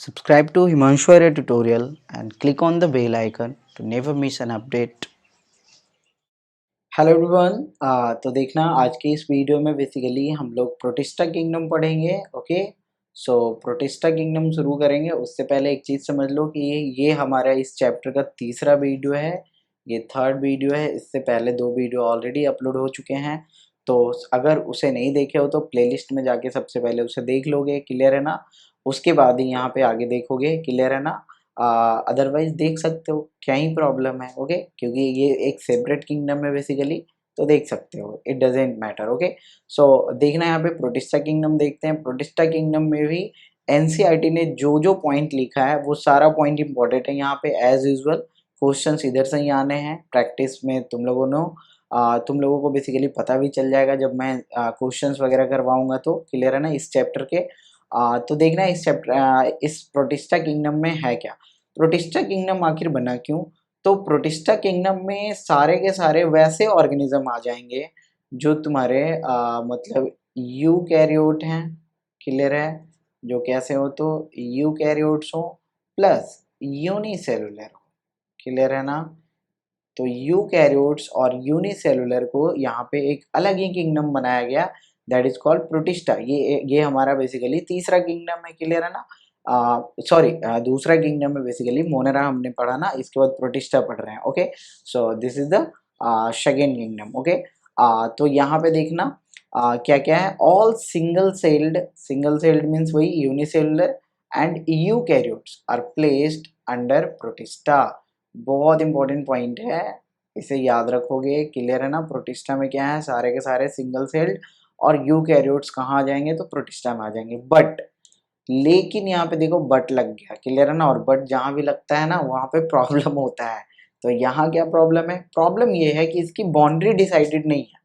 Subscribe to Himanshu Arya tutorial and click on the bell icon to never miss an update. Hello everyone, तो देखना आज के इस video में basically हम लोग प्रोटिस्टा किंगडम पढ़ेंगे। ओके, सो प्रोटिस्टा किंगडम शुरू करेंगे उससे पहले एक चीज़ समझ लो कि ये हमारा इस चैप्टर का तीसरा वीडियो है, ये थर्ड वीडियो है। इससे पहले दो वीडियो ऑलरेडी अपलोड हो चुके हैं, तो अगर उसे नहीं देखे हो तो प्लेलिस्ट में जाके सबसे पहले उसे देख लोगे, क्लियर है ना। उसके बाद ही यहाँ पे आगे देखोगे, क्लियर है ना। अदरवाइज देख सकते हो, क्या ही प्रॉब्लम है। ओके, क्योंकि ये एक सेपरेट किंगडम है बेसिकली, तो देख सकते हो, इट डजेंट मैटर। ओके, सो देखना यहाँ पे प्रोटिस्टा किंगडम देखते हैं। प्रोटिस्टा किंगडम में भी एनसीईआरटी ने जो जो पॉइंट लिखा है वो सारा पॉइंट इंपॉर्टेंट है। यहाँ पे एज यूजुअल क्वेश्चंस इधर से ही आने हैं। प्रैक्टिस में तुम लोगों को बेसिकली पता भी चल जाएगा जब मैं क्वेश्चंस वगैरह करवाऊंगा, तो क्लियर है ना इस चैप्टर के। तो देखना इस प्रोटिस्टा किंगडम में है क्या। प्रोटिस्टा किंगडम आखिर बना क्यों? तो प्रोटिस्टा किंगडम में सारे के सारे वैसे ऑर्गेनिज्म आ जाएंगे जो तुम्हारे मतलब यूकैरियोट हैं, क्लियर है, जो कैसे हो तो यूकैरियोट्स हो प्लस यूनिसेलुलर हो, क्लियर है ना। तो यूकैरियोट्स और यूनिसेलुलर को यहाँ पे एक अलग ही किंगडम बनाया गया, दैट इज कॉल्ड प्रोटिस्टा। ये हमारा बेसिकली तीसरा किंगडम है, क्लियर है ना। सॉरी, दूसरा किंगडम है बेसिकली, मोनेरा हमने पढ़ा ना, इसके बाद प्रोटिस्टा पढ़ रहे हैं। Okay, so this is the second kingdom. Okay, तो यहाँ पे देखना क्या क्या है। ऑल सिंगल सेल्ड मीन्स वही unicellular and eukaryotes are placed under Protista. बहुत इंपॉर्टेंट पॉइंट है, इसे याद रखोगे, क्लियर है ना। प्रोटिस्टा में क्या है, सारे के सारे सिंगल सेल्ड और यूकैरियोट्स कहाँ आ जाएंगे, तो प्रोटिस्टा में आ जाएंगे। बट लेकिन यहाँ पे देखो बट लग गया, क्लियर है ना। और बट जहाँ भी लगता है ना वहाँ पे प्रॉब्लम होता है। तो यहाँ क्या प्रॉब्लम है? प्रॉब्लम ये है कि इसकी बाउंड्री डिसाइडेड नहीं है।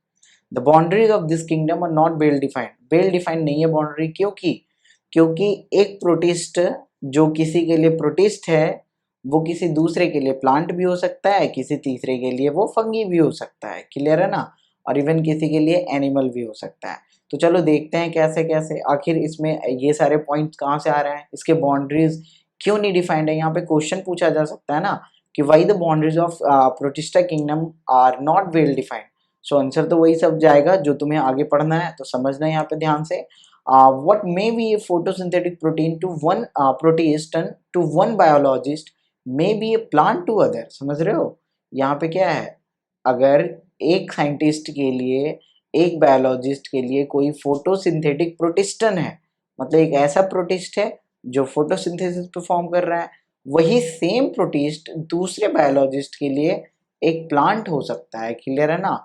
The boundaries of this kingdom are not well defined. Well defined नहीं है बाउंड्री, क्योंकि एक प्रोटिस्ट जो किसी के लिए प्रोटिस्ट है वो किसी दूसरे के लिए प्लांट भी हो सकता है, किसी तीसरे के लिए वो फंगी भी हो सकता है, क्लियर है ना। और इवन किसी के लिए एनिमल भी हो सकता है। तो चलो देखते हैं कैसे कैसे आखिर इसमें ये सारे पॉइंट्स कहाँ से आ रहे हैं, इसके बाउंड्रीज क्यों नहीं डिफाइंड है। यहाँ पे क्वेश्चन पूछा जा सकता है ना कि why the boundaries of Protista kingdom are not well defined. So answer तो वही सब जाएगा जो तुम्हें आगे पढ़ना है, तो समझना है यहाँ पे ध्यान से। what may be a photosynthetic protein to one protist and to one biologist may be a plant to other। समझ रहे हो यहाँ पे क्या है? अगर एक साइंटिस्ट के लिए, एक बायोलॉजिस्ट के लिए कोई फोटोसिंथेटिक प्रोटिस्टन है, मतलब एक ऐसा प्रोटिस्ट है जो फोटोसिंथेसिस परफॉर्म कर रहा है, वही सेम प्रोटिस्ट दूसरे बायोलॉजिस्ट के लिए एक प्लांट हो सकता है, क्लियर है ना।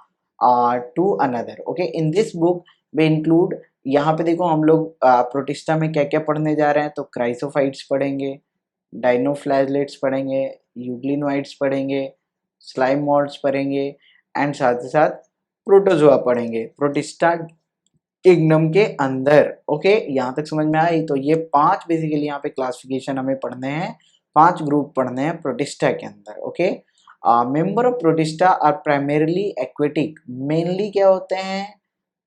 To another. Okay, in this book we include, यहाँ पे देखो हम लोग प्रोटिस्टा में क्या क्या पढ़ने जा रहे हैं, तो क्राइसोफाइट्स पढ़ेंगे, डाइनोफ्लैजलेट्स पढ़ेंगे, यूग्लिनोइड्स पढ़ेंगे, स्लाइम मॉड्स पढ़ेंगे एंड साथ ही साथ प्रोटोजोआ पढ़ेंगे प्रोटिस्टा किंगडम के अंदर। ओके, यहाँ तक समझ में आई। तो ये पांच बेसिकली यहाँ पे क्लासिफिकेशन हमें पढ़ने हैं, पांच ग्रुप पढ़ने हैं प्रोटिस्टा के अंदर। Okay, member of Protista are primarily aquatic. Mainly क्या होते हैं,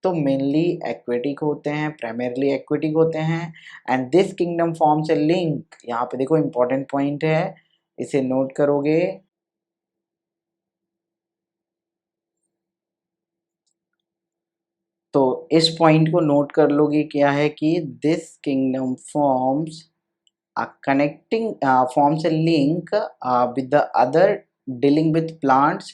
तो मेनली एक्वेटिक होते हैं, प्राइमरली एक्वेटिक होते हैं। And this kingdom forms a link. यहाँ पे देखो इंपॉर्टेंट पॉइंट है, इसे नोट करोगे। तो इस पॉइंट को नोट कर लोगे, क्या है कि this kingdom forms forms a link with the other dealing with plants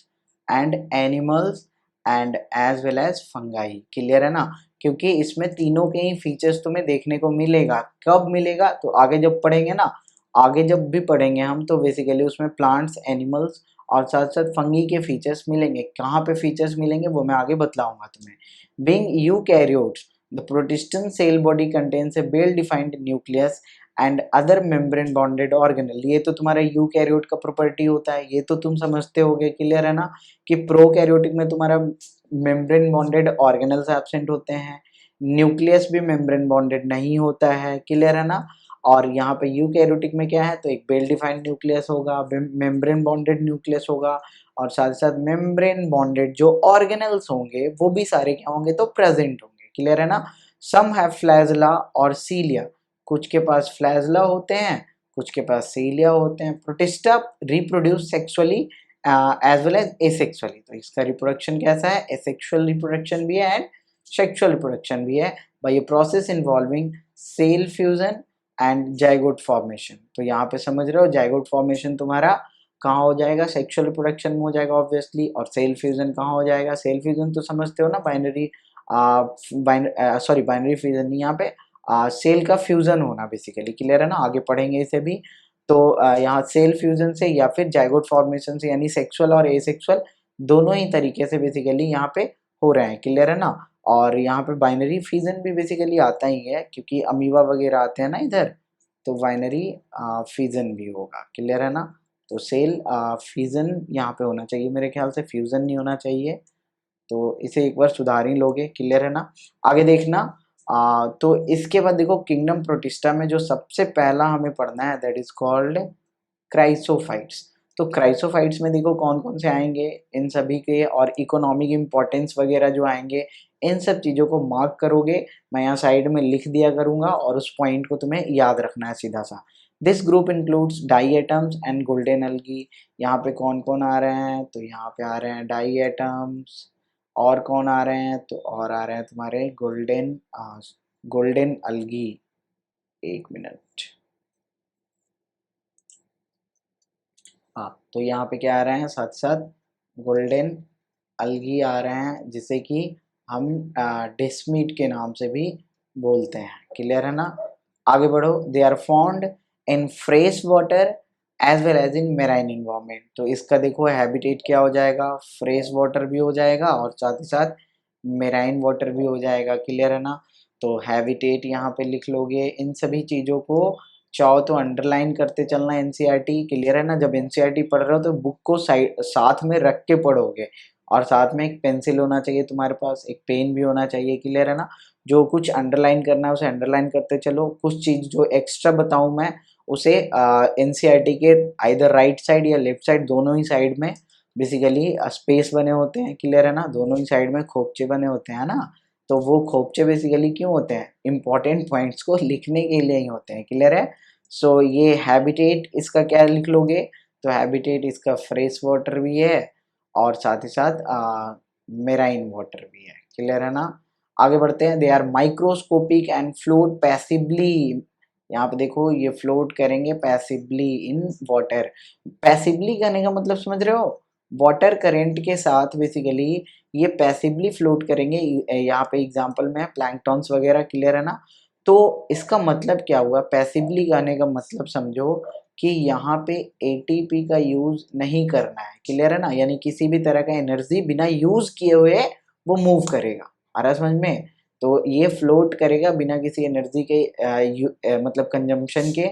and animals and as well as fungi, clear है ना। क्योंकि इसमें तीनों के ही फीचर्स तुम्हें देखने को मिलेगा। कब मिलेगा? तो आगे जब पढ़ेंगे ना, आगे जब भी पढ़ेंगे हम, तो बेसिकली उसमें प्लांट्स, एनिमल्स और साथ साथ फंगी के फीचर्स मिलेंगे। कहाँ पे फीचर्स मिलेंगे वो मैं आगे बतलाऊंगा तुम्हें। Being eukaryotes, the protistan cell body contains a well defined nucleus and other membrane bounded organelle. ये तो तुम्हारा यूकैरियोट का प्रॉपर्टी होता है, ये तो तुम समझते होगे, क्लियर है ना, कि प्रोकैरियोटिक में तुम्हारा मेम्ब्रेन बॉन्डेड ऑर्गेनल्स एब्सेंट होते हैं, न्यूक्लियस भी मेम्ब्रेन बॉन्डेड नहीं होता है, क्लियर है ना। और यहाँ पे यूकैरियोटिक में क्या है, तो एक वेल डिफाइंड न्यूक्लियस होगा, मेम्ब्रेन बॉन्डेड न्यूक्लियस होगा, और साथ साथ मेम्ब्रेन बॉन्डेड जो ऑर्गेनल्स होंगे वो भी सारे क्या होंगे, तो प्रेजेंट होंगे, क्लियर है ना। सम हैव फ्लैजेला और सीलिया। कुछ के पास फ्लैजला होते हैं, कुछ के पास सीलिया होते हैं। Protista reproduce sexually as well as asexually. तो इसका रिप्रोडक्शन कैसा है, एसेक्सुअल रिप्रोडक्शन भी है एंड सेक्सुअल रिप्रोडक्शन भी है by a process involving cell fusion and zygote formation. तो यहाँ पे समझ रहे हो, जाइगोट फॉर्मेशन तुम्हारा कहाँ हो जाएगा, सेक्सुअल रिप्रोडक्शन में हो जाएगा ऑब्वियसली, और सेल फ्यूजन कहाँ हो जाएगा, सेल फ्यूजन तो समझते हो ना, बाइनरी सॉरी बाइनरी फ्यूजन नहीं, यहाँ पे सेल का फ्यूजन होना बेसिकली, क्लियर है ना, आगे पढ़ेंगे इसे भी। तो यहाँ सेल फ्यूजन से या फिर जाइगोट फॉर्मेशन से, यानी सेक्सुअल और एसेक्सुअल दोनों ही तरीके से बेसिकली यहाँ पे हो रहे हैं, क्लियर है ना। और यहाँ पे बाइनरी फ्यूजन भी बेसिकली आता ही है, क्योंकि अमीबा वगैरह आते हैं ना इधर, तो बाइनरी फ्यूजन भी होगा, क्लियर है ना। तो सेल फ्यूजन यहाँ पे होना चाहिए, मेरे ख्याल से फ्यूजन नहीं होना चाहिए, तो इसे एक बार सुधार ही लोगे, क्लियर है ना। आगे देखना, तो इसके बाद देखो किंगडम प्रोटिस्टा में जो सबसे पहला हमें पढ़ना है दैट इज कॉल्ड क्राइसोफाइट्स। तो क्राइसोफाइट्स में देखो कौन कौन से आएंगे, इन सभी के और इकोनॉमिक इम्पोर्टेंस वगैरह जो आएंगे, इन सब चीज़ों को मार्क करोगे, मैं यहाँ साइड में लिख दिया करूँगा और उस पॉइंट को तुम्हें याद रखना है सीधा सा। This group includes diatoms and golden algae. यहाँ पे कौन कौन आ रहे हैं, तो यहाँ पे आ रहे हैं डाई एटम्स, और कौन आ रहे हैं, तो और आ रहे हैं तुम्हारे गोल्डन अलगी। एक मिनट, हाँ, तो यहाँ पे क्या आ रहे हैं, साथ साथ गोल्डन अलगी आ रहे हैं, जिसे कि हम डेस्मीट के नाम से भी बोलते हैं, क्लियर है ना। आगे बढ़ो, they are found in fresh water as well as in marine environment. तो इसका देखो हैबिटेट क्या हो जाएगा, फ्रेश वाटर भी हो जाएगा और साथ ही साथ मेराइन वाटर भी हो जाएगा, क्लियर है ना। तो हैबिटेट यहाँ पे लिख लोगे, इन सभी चीज़ों को चाहो तो अंडरलाइन करते चलना, एनसीईआरटी, क्लियर है ना। जब एनसीईआरटी पढ़ रहे हो तो बुक को साइड साथ में रख के पढ़ोगे, और साथ में एक पेंसिल होना चाहिए तुम्हारे पास, एक पेन भी होना चाहिए, क्लियर है ना। जो कुछ अंडरलाइन करना है उसे अंडरलाइन करते चलो, कुछ चीज़ जो एक्स्ट्रा बताऊँ मैं उसे एनसीईआरटी के आइदर राइट साइड या लेफ्ट साइड, दोनों ही साइड में बेसिकली स्पेस बने होते हैं, क्लियर है ना, दोनों ही साइड में खोपचे बने होते हैं ना। तो वो खोपचे बेसिकली क्यों होते हैं, इंपॉर्टेंट पॉइंट्स को लिखने के लिए ही होते हैं, क्लियर है। सो ये हैबिटेट इसका क्या लिख लोगे, तो हैबिटेट इसका फ्रेश वाटर भी है और साथ ही साथ मेराइन वाटर भी है, क्लियर है ना। आगे बढ़ते हैं, they are microscopic and float passively. यहाँ पे देखो ये फ्लोट करेंगे पैसिवली इन वाटर। पैसिवली करने का मतलब समझ रहे हो, वाटर करंट के साथ बेसिकली ये पैसिवली फ्लोट करेंगे। यहाँ पे एग्जांपल में प्लैंकटॉन्स वगैरह, क्लियर है ना। तो इसका मतलब क्या हुआ, पैसिवली करने का मतलब समझो कि यहाँ पे एटीपी का यूज नहीं करना है, क्लियर है ना, यानी किसी भी तरह का एनर्जी बिना यूज किए हुए वो मूव करेगा, आ रहा समझ में। तो ये फ्लोट करेगा बिना किसी एनर्जी के मतलब कंजम्पशन के,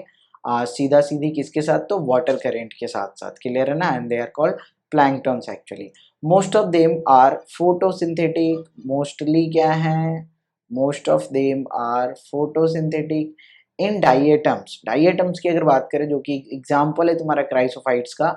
सीधा सीधी किसके साथ, तो वाटर करेंट के साथ साथ, क्लियर है ना। And they are called planktons actually. Most of them are photosynthetic, mostly क्या है, most of them are photosynthetic in diatoms. Diatoms की अगर बात करें, जो कि एग्जाम्पल है तुम्हारा क्राइसोफाइट्स का,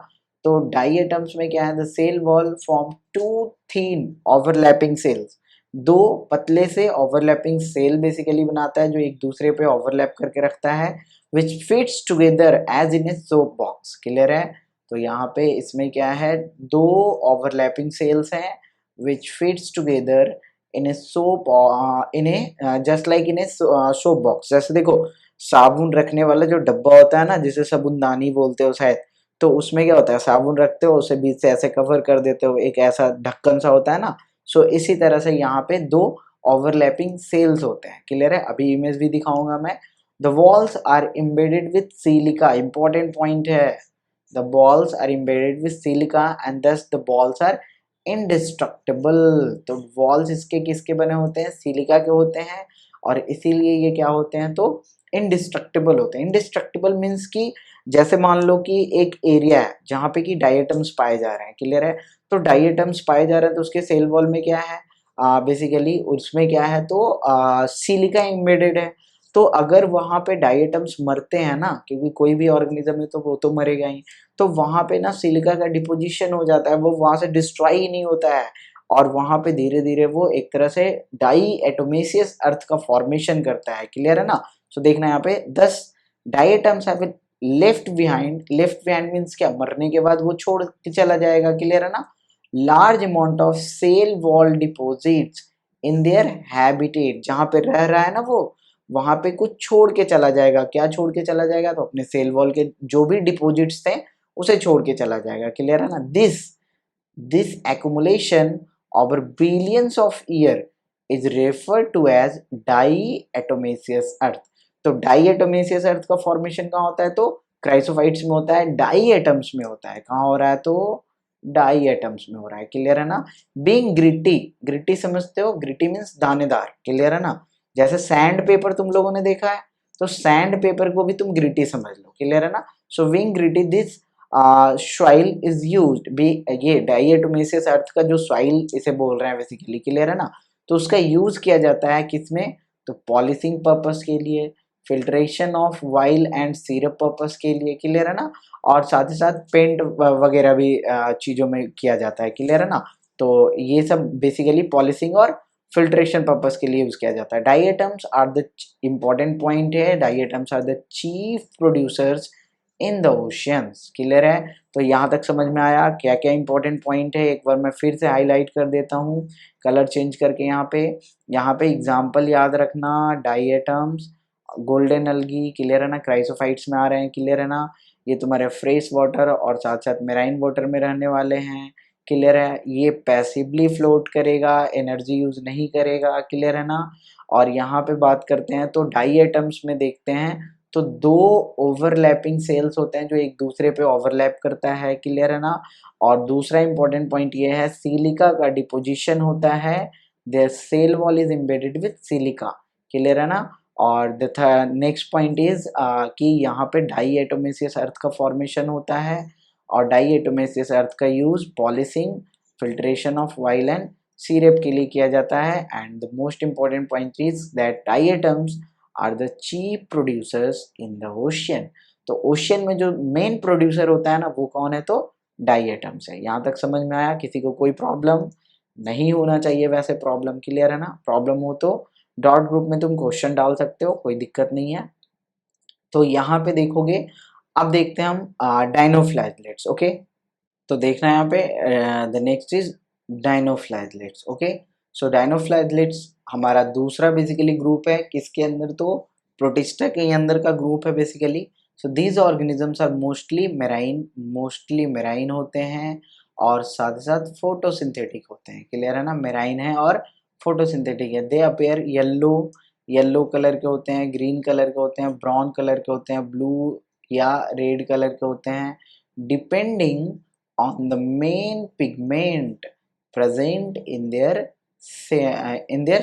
तो डाइएटम्स में क्या है, the cell wall form two thin overlapping cells. दो पतले से ओवरलैपिंग सेल बेसिकली बनाता है, जो एक दूसरे पे ओवरलैप करके रखता है, which fits together as in a soap box, clear है। तो यहाँ पे इसमें क्या है, दो ओवरलैपिंग सेल्स हैं विच fits together in a soap, in A just like in a soap box. जैसे देखो साबुन रखने वाला जो डब्बा होता है ना, जिसे साबुनदानी बोलते हो शायद, तो उसमें क्या होता है, साबुन रखते हो उसे बीच से ऐसे कवर कर देते हो, एक ऐसा ढक्कन सा होता है ना। सो इसी तरह से यहाँ पे दो ओवरलैपिंग सेल्स होते हैं, क्लियर है। अभी इमेज भी दिखाऊंगा मैं। The walls are embedded with silica, important point है, the walls are embedded with silica and thus the walls are indestructible. तो वॉल्स इसके किसके बने होते हैं, सिलिका के होते हैं, और इसीलिए ये क्या होते हैं, तो इंडिस्ट्रक्टिबल होते हैं। इंडिस्ट्रक्टिबल मीन्स कि जैसे मान लो कि एक एरिया है जहाँ पे कि डाइएटम्स पाए जा रहे हैं, क्लियर है। तो डाइएटम्स पाए जा रहे हैं तो उसके सेल वॉल में क्या है, बेसिकली उसमें क्या है, तो सिलिका एम्बेडेड है। तो अगर वहाँ पे डाइएटम्स मरते हैं ना, क्योंकि कोई भी ऑर्गेनिज्म है तो वो तो मरेगा ही, तो वहाँ पे ना सिलिका का डिपोजिशन हो जाता है, वो वहाँ से डिस्ट्रॉय ही नहीं होता है, और वहाँ पे धीरे धीरे वो एक तरह से डाई एटोमेसियस अर्थ का फॉर्मेशन करता है, क्लियर है ना। सो देखना यहाँ पे 10 diatoms have left behind means क्या, मरने के बाद वो छोड़ के चला जाएगा, क्लियर है ना। Large amount of cell wall deposits in their habitat, जहां पे रह रहा है ना वो, वहां पे कुछ छोड़ के चला जाएगा। क्या छोड़ के चला जाएगा, तो अपने सेल वॉल के जो भी डिपोजिट्स थे उसे छोड़ के चला जाएगा, क्लियर है ना। This accumulation over billions of year is referred to as diatomaceous earth। तो diatomaceous earth का फॉर्मेशन कहाँ होता है, तो क्राइसोफाइट्स में होता है, डाई एटम्स में होता है। कहाँ हो रहा है, तो डाई एटम्स में हो रहा है, क्लियर है ना। बीइंग ग्रिटी समझते हो, ग्रिटी मीन्स दानेदार, क्लियर है ना। जैसे सैंड पेपर तुम लोगों ने देखा है, तो सैंड पेपर को भी तुम ग्रिटी समझ लो, क्लियर है ना। So being gritty this soil is used भी, ये डाइएटोमेसियस अर्थ का जो सॉइल इसे बोल रहे हैं बेसिकली, क्लियर है ना। तो उसका यूज किया जाता है किसमें, तो पॉलिशिंग पर्पस के लिए, filtration of oil and syrup purpose के लिए, क्लियर है ना। और साथ ही साथ पेंट वगैरह भी चीजों में किया जाता है, क्लियर है ना। तो ये सब बेसिकली पॉलिशिंग और फिल्ट्रेशन पर्पस के लिए यूज किया जाता है। Diatoms are the important point है, diatoms are the chief producers in the oceans, clear है। तो यहाँ तक समझ में आया क्या क्या इंपॉर्टेंट पॉइंट है, एक बार मैं फिर से हाईलाइट कर देता हूँ कलर चेंज करके। यहाँ पे एग्जाम्पल याद रखना, डाई एटम्स, गोल्डन अलगी, क्लियर है ना, क्राइसोफाइट्स में आ रहे हैं, क्लियर है ना। ये तुम्हारे फ्रेश वाटर और साथ साथ मेराइन वाटर में रहने वाले हैं, क्लियर है। ये पैसिवली फ्लोट करेगा, एनर्जी यूज नहीं करेगा, क्लियर है ना। और यहाँ पे बात करते हैं तो डाई एटम्स में देखते हैं तो दो ओवरलैपिंग सेल्स होते हैं जो एक दूसरे पे ओवरलैप करता है, क्लियर है ना। और दूसरा इंपॉर्टेंट पॉइंट ये है, सिलिका का डिपोजिशन होता है, their cell wall is embedded with silica, clear है ना। और द नेक्स्ट पॉइंट इज कि यहाँ पे डाई एटोमेसियस अर्थ का फॉर्मेशन होता है, और डाई एटोमेसियस अर्थ का use polishing, filtration of oil and syrup के लिए किया जाता है। And the most important point is that diatoms are the chief producers in the ocean. तो ओशियन में जो मेन प्रोड्यूसर होता है ना वो कौन है, तो डाई एटम्स है। यहाँ तक समझ में आया, किसी को कोई प्रॉब्लम नहीं होना चाहिए, वैसे प्रॉब्लम, क्लियर है ना। प्रॉब्लम हो तो डॉट ग्रुप में तुम क्वेश्चन डाल सकते हो, कोई दिक्कत नहीं है। तो यहाँ पे देखोगे, अब देखते हैं हम डाइनोफ्लैजलेट्स, ओके। तो देखना है यहाँ पे द नेक्स्ट इज डाइनोफ्लैजलेट्स, ओके। सो डाइनोफ्लैजलेट्स हमारा दूसरा बेसिकली ग्रुप है, किसके अंदर, तो प्रोटिस्टा के अंदर का ग्रुप है basically. So these organisms are mostly marine होते हैं, और साथ ही साथ फोटोसिंथेटिक होते हैं, क्लियर है ना। मेराइन है और फोटोसिंथेटिक है। दे अपेयर येलो कलर के होते हैं, ग्रीन कलर के होते हैं, ब्राउन कलर के होते हैं, ब्लू या रेड कलर के होते हैं, depending on the main pigment present in their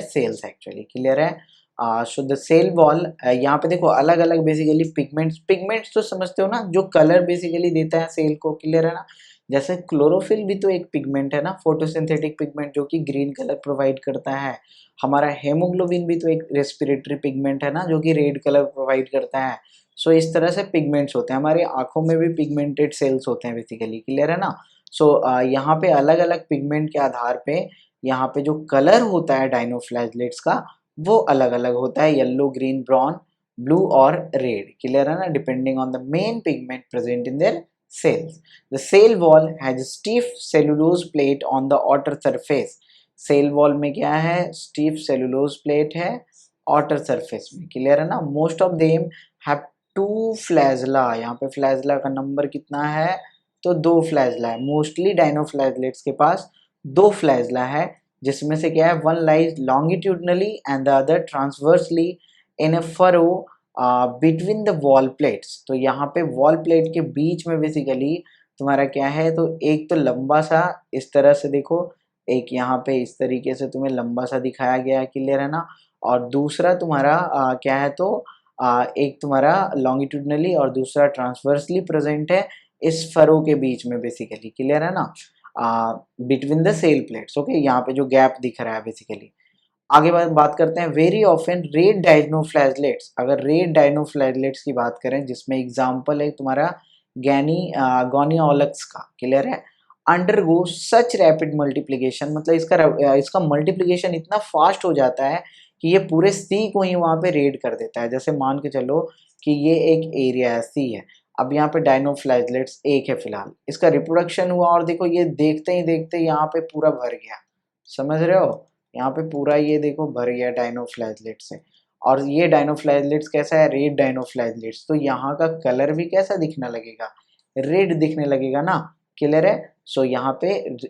cells actually, clear है। सो द सेल वॉल, यहाँ पे देखो अलग अलग बेसिकली पिगमेंट्स तो समझते हो ना, जो कलर बेसिकली देता है सेल को, क्लियर है ना। जैसे क्लोरोफिल भी तो एक पिगमेंट है ना, फोटोसिंथेटिक पिगमेंट, जो कि ग्रीन कलर प्रोवाइड करता है। हमारा हेमोग्लोबिन भी तो एक रेस्पिरेटरी पिगमेंट है ना, जो कि रेड कलर प्रोवाइड करता है। सो इस तरह से पिगमेंट्स होते हैं, हमारी आंखों में भी पिगमेंटेड सेल्स होते हैं बेसिकली, क्लियर है ना। सो यहाँ पे अलग अलग पिगमेंट के आधार पे यहाँ पे जो कलर होता है डाइनोफ्लैजलेट्स का वो अलग अलग होता है, येलो, ग्रीन, ब्राउन, ब्लू और रेड, क्लियर है ना, depending on the main pigment present in their cells। The cell wall has a stiff cellulose plate on the outer surface। Cell wall में क्या है, स्टीफ सेलुलोज प्लेट है outer surface में, clear है ना। Most of them have two flagella, यहाँ पे flagella का नंबर कितना है, तो 2 फ्लैजला है। मोस्टली डाइनोफ्लैजलेट्स के पास 2 फ्लैजला है, जिसमें से क्या है, one lies longitudinally and the other transversely in A furrow between the wall plates. तो यहाँ पे वॉल प्लेट के बीच में बेसिकली तुम्हारा क्या है, तो एक तो लंबा सा इस तरह से देखो, एक यहाँ पे इस तरीके से तुम्हें लंबा सा दिखाया गया है, क्लियर है ना। और दूसरा तुम्हारा क्या है, तो एक तुम्हारा लॉन्गिट्यूडनली और दूसरा ट्रांसवर्सली प्रेजेंट है इस फरो के बीच में बेसिकली, क्लियर है ना, between the cell plates, okay. यहाँ पे जो गैप दिख रहा है बेसिकली। आगे बात करते हैं वेरी ऑफन रेड डाइनोफ्लैजलेट्स। अगर रेड डाइनोफ्लैजलेट्स की बात करें, जिसमें एग्जांपल है तुम्हारा गोनियोलक्स का, क्लियर है। अंडरगो सच रैपिड मल्टीप्लिकेशन, मतलब इसका मल्टीप्लिकेशन इतना फास्ट हो जाता है कि ये पूरे सी को ही वहाँ पे रेड कर देता है। जैसे मान के चलो कि ये एक एरिया है, सी है, अब यहाँ पे डायनोफ्लैजलेट्स एक है फिलहाल, इसका रिप्रोडक्शन हुआ और देखो ये देखते ही देखते यहाँ पे पूरा भर गया, समझ रहे हो, यहाँ पे पूरा ये देखो भर गया डायनोफ्लैजलेट से। और ये डायनोफ्लैजलेट्स कैसा है, रेड डायनोफ्लैजलेट्स, तो यहाँ का कलर भी कैसा दिखने लगेगा, रेड दिखने लगेगा ना, क्लियर है। सो यहाँ पे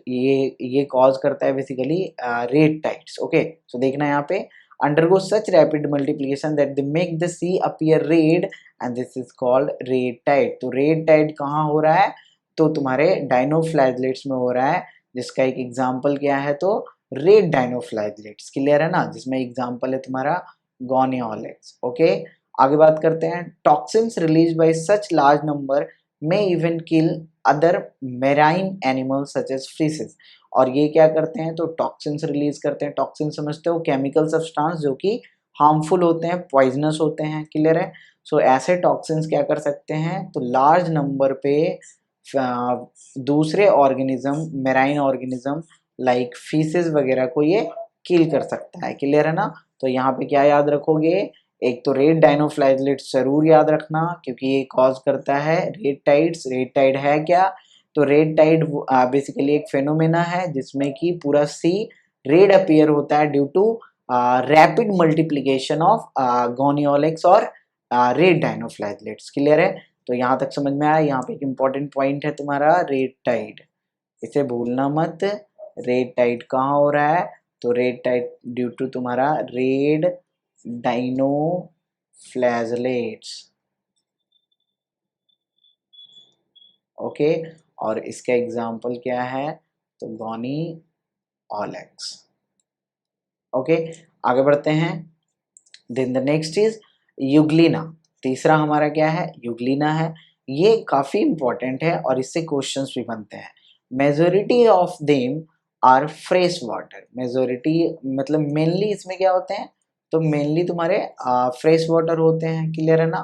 ये कॉज करता है बेसिकली रेड टाइड्स। ओके, सो देखना यहाँ पे undergo such rapid multiplication that they make the sea appear red and this is called red tide। तो red tide कहाँ हो रहा है, तो तुम्हारे डायनोफ्लैजलेट्स में हो रहा है, जिसका एक एग्जाम्पल क्या है, तो रेड डायनोफ्लैजलेट्स, क्लियर है ना, जिसमें एग्जाम्पल है तुम्हारा गोनियोलेक्स। ओके, आगे बात करते हैं। Toxins release by such large number may even kill other marine animals such as fishes. और ये क्या करते हैं, तो टॉक्सिन्स रिलीज करते हैं। टॉक्सिन समझते हो, केमिकल सब्सटेंस जो कि हार्मफुल होते हैं, पॉइजनस होते हैं, क्लियर है। सो ऐसे टॉक्सिन्स क्या कर सकते हैं, तो लार्ज नंबर पे दूसरे organism, marine organism like fishes वगैरह को ये किल कर सकता है, क्लियर है ना। तो यहाँ पे क्या याद रखोगे, एक तो रेड डायनोफ्लैजलेट्स जरूर याद रखना क्योंकि ये कॉज करता है रेड टाइड्स। रेड टाइड है क्या, तो रेड टाइड बेसिकली एक फेनोमेना है जिसमें कि पूरा सी रेड अपीयर होता है due to rapid multiplication of Gonyaulax और रेड डायनोफ्लैजलेट्स, क्लियर है। तो यहाँ तक समझ में आया। यहाँ पे एक इम्पॉर्टेंट पॉइंट है तुम्हारा रेड टाइड, इसे भूलना मत। रेड टाइड कहाँ हो रहा है, तो रेड टाइड ड्यू टू तुम्हारा रेड डायनोफ्लैजलेट्स। ओके, और इसका एग्जाम्पल क्या है, तो गोनियोलेक्स। ओके, आगे बढ़ते हैं। Then the next is Euglena. तीसरा हमारा क्या है, यूग्लिना है। ये काफी इंपॉर्टेंट है और इससे क्वेश्चंस भी बनते हैं। Majority of them are fresh water. Majority मतलब मेनली इसमें क्या होते हैं, तो मेनली तुम्हारे फ्रेश वाटर होते हैं, क्लियर है ना।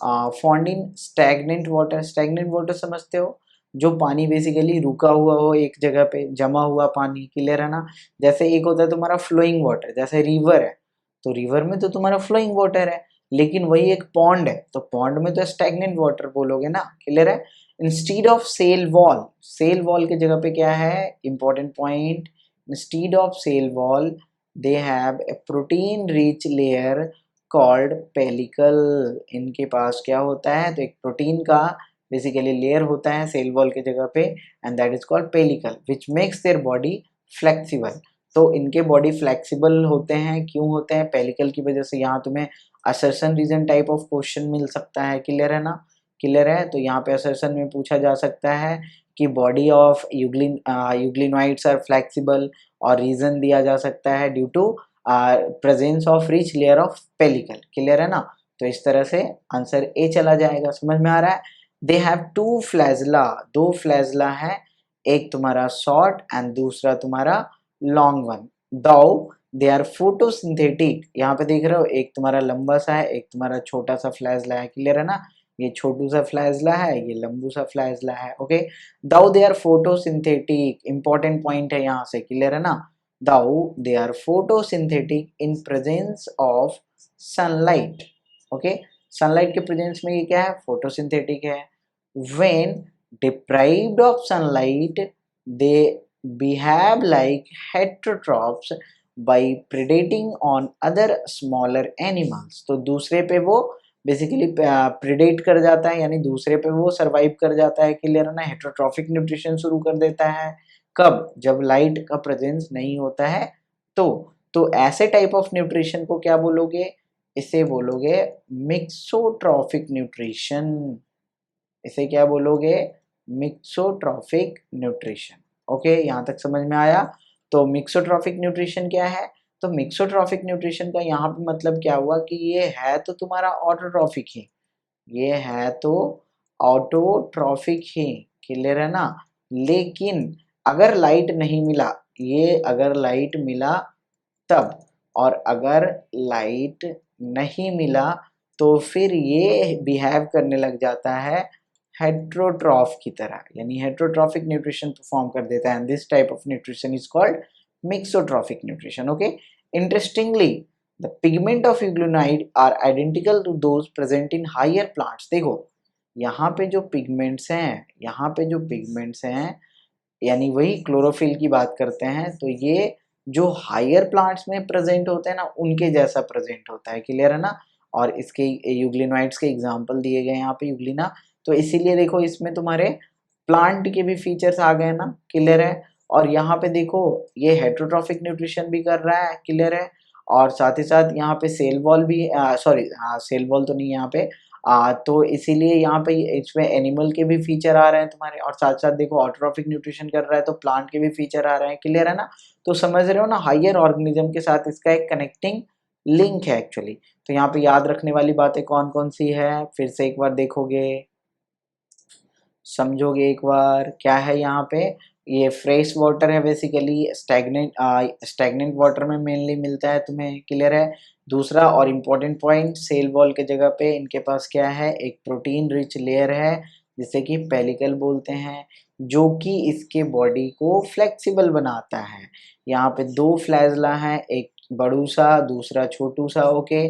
Found in stagnant water. Stagnant water समझते हो, जो पानी बेसिकली रुका हुआ हो एक जगह पे, जमा हुआ पानी, क्लियर है ना। जैसे एक होता है तुम्हारा फ्लोइंग वाटर, जैसे रिवर है, तो रिवर में तो तुम्हारा फ्लोइंग वाटर है, लेकिन वही एक पॉन्ड है, तो पॉन्ड में तो स्टैग्नेंट वाटर बोलोगे ना, क्लियर है। Instead of cell wall, cell wall की जगह पे क्या है, important point, instead of cell wall they have a protein rich layer called pellicle. इनके पास क्या होता है, तो एक प्रोटीन का बेसिकली लेयर होता है सेल वॉल की जगह पे, and that is called pellicle which makes their body flexible. तो इनके बॉडी फ्लेक्सिबल होते हैं, क्यों होते हैं, पेलिकल की वजह से। यहाँ तुम्हें assertion reason type of question मिल सकता है, क्लियर है ना, क्लियर है। तो यहाँ पे असर्शन में पूछा जा सकता है कि body of euglenoids are flexible, और रीजन दिया जा सकता है due to presence of rich layer of pellicle, clear है ना। तो इस तरह से आंसर ए चला जाएगा, समझ में आ रहा है। दे हैव टू फ्लैजला, दो फ्लैजला है, एक तुम्हारा शॉर्ट एंड दूसरा तुम्हारा लॉन्ग वन। दो दे आर फोटोसिंथेटिक, यहाँ पे देख रहे हो, एक तुम्हारा लंबा सा है, एक तुम्हारा छोटा सा फ्लैजला है, क्लियर है ना। ये छोटू सा फ्लैजला है, ये लंबू सा फ्लैजला है। Okay, though they are photosynthetic, important point है यहाँ से, क्लियर है ना। Though they are photosynthetic in presence of sunlight. Okay, sunlight के प्रेजेंस में ये क्या है, फोटोसिंथेटिक है। When deprived of sunlight they behave like heterotrophs by predating on other smaller animals। तो दूसरे पे वो बेसिकली प्रिडेट कर जाता है, यानी दूसरे पे वो सरवाइव कर जाता है, क्लियर है ना। हेटरोट्रॉफिक न्यूट्रिशन शुरू कर देता है, कब, जब लाइट का प्रेजेंस नहीं होता है। तो ऐसे टाइप ऑफ न्यूट्रिशन को क्या बोलोगे, इसे बोलोगे मिक्सोट्रॉफिक न्यूट्रिशन। इसे क्या बोलोगे, मिक्सोट्रॉफिक न्यूट्रिशन। ओके, यहाँ तक समझ में आया। तो मिक्सोट्रॉफिक न्यूट्रिशन क्या है, तो मिक्सोट्रॉफिक न्यूट्रिशन का यहाँ पे मतलब क्या हुआ कि ये है तो तुम्हारा ऑटोट्रॉफिक ही, ये है तो ऑटोट्रॉफिक ही, क्लियर है ना। लेकिन अगर लाइट नहीं मिला, ये अगर लाइट मिला तब, और अगर लाइट नहीं मिला तो फिर ये बिहेव करने लग जाता है हेट्रोट्रॉफ की तरह, यानी हेट्रोट्रॉफिक न्यूट्रिशन परफॉर्म कर देता है। This type of nutrition is called mixotrophic nutrition. Okay, interestingly the pigment of euglenoid are identical to those present in higher plants. देखो यहाँ पे जो पिगमेंट्स हैं, यहाँ पे जो पिगमेंट्स हैं यानी वही क्लोरोफिल की बात करते हैं, तो ये जो हायर प्लांट्स में प्रेजेंट होते हैं ना उनके जैसा प्रेजेंट होता है। क्लियर है ना। और इसके यूग्लिनॉइड्स के एग्जांपल दिए गए यहाँ पे यूग्लिना, तो इसीलिए देखो इसमें तुम्हारे प्लांट के भी फीचर्स आ गए ना। क्लियर है। और यहाँ पे देखो ये हेटेरोट्रॉफिक न्यूट्रिशन भी कर रहा है। क्लियर है। और साथ ही साथ यहाँ पे सेल वॉल भी सॉरी सेल वॉल तो नहीं है यहाँ पे, तो इसीलिए यहाँ पे इसमें एनिमल के भी फीचर आ रहे हैं तुम्हारे, और साथ साथ देखो ऑटोट्रॉफिक न्यूट्रिशन कर रहा है तो प्लांट के भी फीचर आ रहे हैं। क्लियर है ना। तो समझ रहे हो ना, हायर ऑर्गेनिज्म के साथ इसका एक कनेक्टिंग लिंक है एक्चुअली। तो यहाँ पे याद रखने वाली बातें कौन कौन सी है, फिर से एक बार देखोगे, समझोगे एक बार क्या है यहाँ पे। ये फ्रेश वाटर है बेसिकली, स्टैग्नेंट वाटर में मेनली मिलता है तुम्हें। क्लियर है। दूसरा और इम्पोर्टेंट पॉइंट, सेल वॉल के जगह पे इनके पास क्या है, एक प्रोटीन रिच लेयर है जिसे कि पेलिकल बोलते हैं, जो कि इसके बॉडी को फ्लेक्सिबल बनाता है। यहाँ पे दो फ्लैजला हैं, एक बड़ू सा दूसरा छोटू सा। ओके।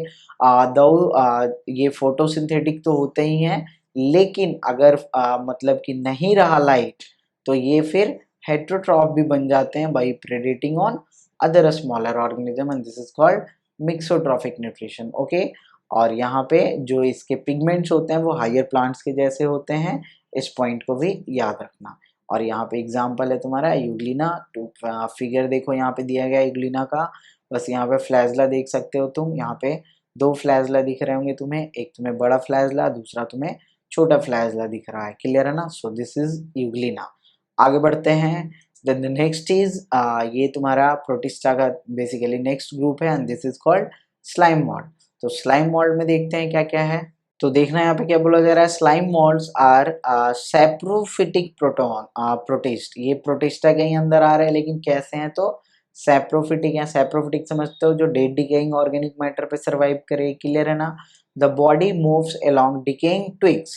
दो ये फोटोसिंथेटिक तो होते ही हैं, लेकिन अगर मतलब कि नहीं रहा लाइट तो ये फिर हेटेरोट्रॉफ भी बन जाते हैं by predating on other smaller organism, and this is called mixotrophic nutrition. Okay. और यहाँ पे जो इसके पिगमेंट्स होते हैं वो हायर प्लांट्स के जैसे होते हैं, इस पॉइंट को भी याद रखना। और यहाँ पे एग्जांपल है तुम्हारा यूग्लिना, फिगर देखो यहाँ पे दिया गया यूग्लिना का, बस यहाँ पे फ्लैजला देख सकते हो तुम। यहाँ पे दो फ्लैजला दिख रहे होंगे तुम्हें, एक तुम्हें बड़ा फ्लैजला, दूसरा तुम्हें छोटा फ्लैजला दिख रहा है। क्लियर है ना। सो दिस इज यूग्लिना। आगे बढ़ते हैं। देन द नेक्स्ट इज ये तुम्हारा प्रोटिस्टा का बेसिकली नेक्स्ट ग्रुप है, and this is called slime mould. तो स्लाइम मोल्ड में देखते हैं क्या क्या है। तो देखना यहाँ पे क्या बोला जा रहा है, slime moulds are saprophytic protist. ये प्रोटिस्टा के ही अंदर आ रहे हैं, लेकिन कैसे हैं तो सैप्रोफिटिक है। सैप्रोफिटिक समझते हो, जो डेड डिकेइंग ऑर्गेनिक मैटर पे सर्वाइव करे। क्लियर है ना। The body moves along decaying twigs.